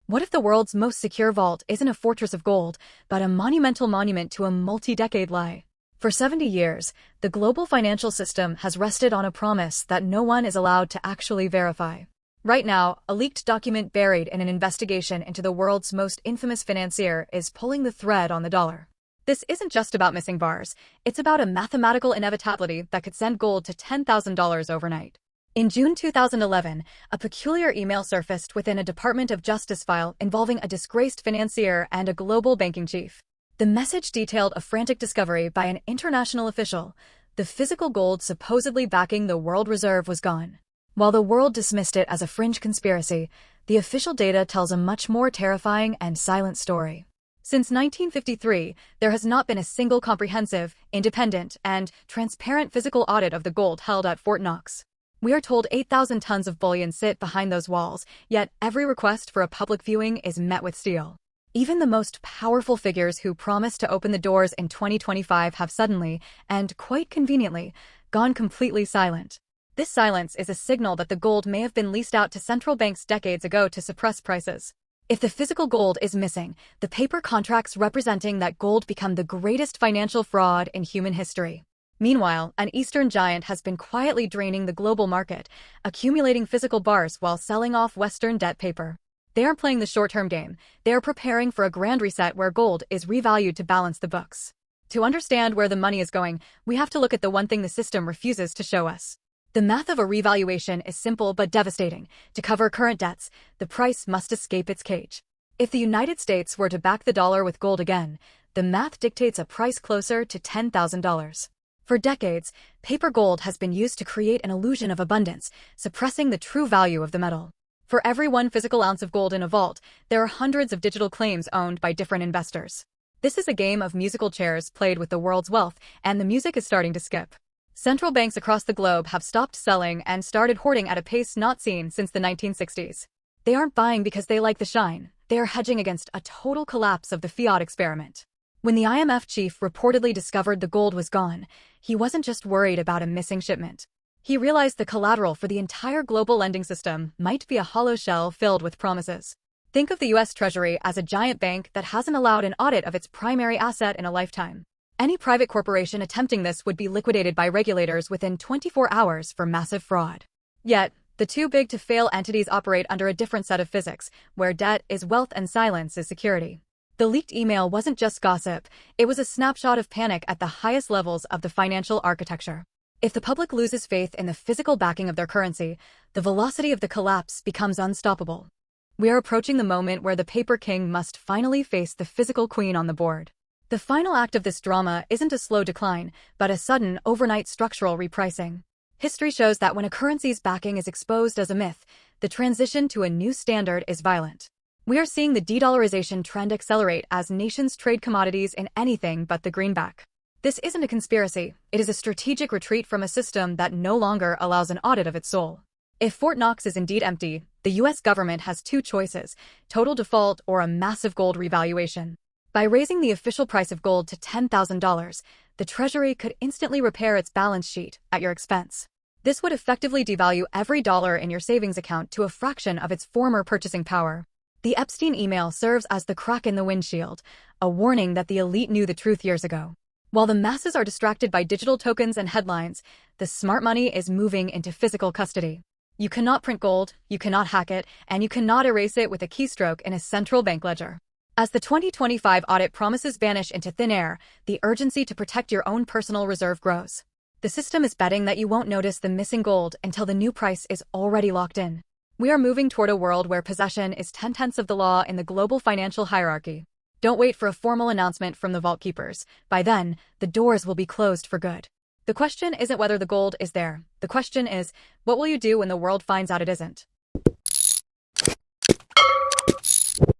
What if the world's most secure vault isn't a fortress of gold, but a monumental monument to a multi-decade lie? For 70 years, the global financial system has rested on a promise that no one is allowed to actually verify. Right now, a leaked document buried in an investigation into the world's most infamous financier is pulling the thread on the dollar. This isn't just about missing bars, it's about a mathematical inevitability that could send gold to $10,000 overnight. In June 2011, a peculiar email surfaced within a Department of Justice file involving a disgraced financier and a global banking chief. The message detailed a frantic discovery by an international official. The physical gold supposedly backing the world reserve was gone. While the world dismissed it as a fringe conspiracy, the official data tells a much more terrifying and silent story. Since 1953, there has not been a single comprehensive, independent, and transparent physical audit of the gold held at Fort Knox. We are told 8,000 tons of bullion sit behind those walls, yet every request for a public viewing is met with steel. Even the most powerful figures who promised to open the doors in 2025 have suddenly, and quite conveniently, gone completely silent. This silence is a signal that the gold may have been leased out to central banks decades ago to suppress prices. If the physical gold is missing, the paper contracts representing that gold become the greatest financial fraud in human history. Meanwhile, an Eastern giant has been quietly draining the global market, accumulating physical bars while selling off Western debt paper. They aren't playing the short-term game. They are preparing for a grand reset where gold is revalued to balance the books. To understand where the money is going, we have to look at the one thing the system refuses to show us. The math of a revaluation is simple but devastating. To cover current debts, the price must escape its cage. If the United States were to back the dollar with gold again, the math dictates a price closer to $10,000. For decades, paper gold has been used to create an illusion of abundance, suppressing the true value of the metal. For every one physical ounce of gold in a vault, there are hundreds of digital claims owned by different investors. This is a game of musical chairs played with the world's wealth, and the music is starting to skip. Central banks across the globe have stopped selling and started hoarding at a pace not seen since the 1960s. They aren't buying because they like the shine. They are hedging against a total collapse of the fiat experiment. When the IMF chief reportedly discovered the gold was gone, he wasn't just worried about a missing shipment. He realized the collateral for the entire global lending system might be a hollow shell filled with promises. Think of the US Treasury as a giant bank that hasn't allowed an audit of its primary asset in a lifetime. Any private corporation attempting this would be liquidated by regulators within 24 hours for massive fraud. Yet, the too big to fail entities operate under a different set of physics, where debt is wealth and silence is security. The leaked email wasn't just gossip, it was a snapshot of panic at the highest levels of the financial architecture. If the public loses faith in the physical backing of their currency, the velocity of the collapse becomes unstoppable. We are approaching the moment where the paper king must finally face the physical queen on the board. The final act of this drama isn't a slow decline, but a sudden, overnight structural repricing. History shows that when a currency's backing is exposed as a myth, the transition to a new standard is violent. We are seeing the de-dollarization trend accelerate as nations trade commodities in anything but the greenback. This isn't a conspiracy, it is a strategic retreat from a system that no longer allows an audit of its soul. If Fort Knox is indeed empty, the US government has two choices: total default or a massive gold revaluation. By raising the official price of gold to $10,000, the Treasury could instantly repair its balance sheet at your expense. This would effectively devalue every dollar in your savings account to a fraction of its former purchasing power. The Epstein email serves as the crack in the windshield, a warning that the elite knew the truth years ago. While the masses are distracted by digital tokens and headlines, the smart money is moving into physical custody. You cannot print gold, you cannot hack it, and you cannot erase it with a keystroke in a central bank ledger. As the 2025 audit promises vanish into thin air, the urgency to protect your own personal reserve grows. The system is betting that you won't notice the missing gold until the new price is already locked in. We are moving toward a world where possession is 10/10 of the law in the global financial hierarchy. Don't wait for a formal announcement from the vault keepers. By then, the doors will be closed for good. The question isn't whether the gold is there. The question is, what will you do when the world finds out it isn't?